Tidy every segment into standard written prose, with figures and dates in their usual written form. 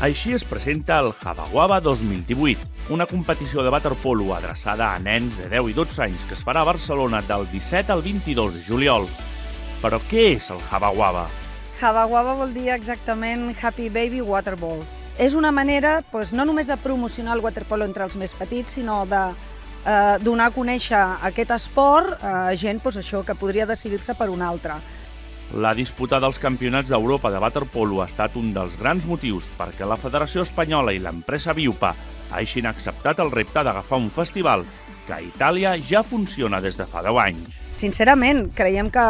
Així es presenta el Habaguaba 2018, una competició de waterpolo adreçada a nens de 10 i 12 anys que es farà a Barcelona del 17 al 22 de juliol. Però què és el Habaguaba? Habaguaba vol dir exactament Happy Baby Waterball. És una manera no només de promocionar el waterpolo entre els més petits, sinó de donar a conèixer aquest esport a gent que podria decidir-se per un altre. La disputa dels campionats d'Europa de waterpolo ha estat un dels grans motius perquè la Federació Espanyola i l'empresa Viupa hagin acceptat el repte d'agafar un festival que a Itàlia ja funciona des de fa 10 anys. Sincerament, creiem que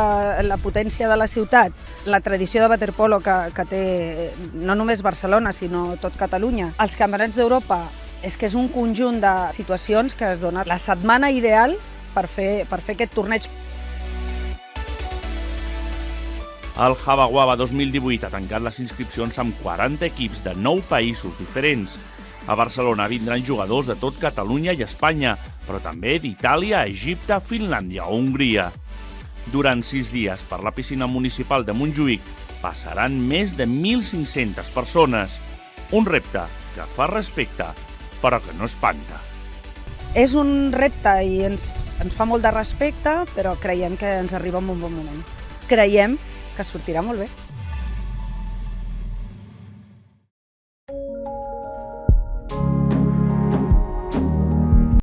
la potència de la ciutat, la tradició de waterpolo que té no només Barcelona, sinó tot Catalunya, els campionats d'Europa, és que és un conjunt de situacions que es dona la setmana ideal per fer aquest torneig. El Habaguaba 2018 ha tancat les inscripcions amb 40 equips de 9 països diferents. A Barcelona vindran jugadors de tot Catalunya i Espanya, però també d'Itàlia, Egipte, Finlàndia o Hongria. Durant 6 dies per la piscina municipal de Montjuïc passaran més de 1.500 persones. Un repte que fa respecte, però que no espanta. És un repte i ens fa molt de respecte, però creiem que ens arriba en un bon moment. Creiem que sortirà molt bé.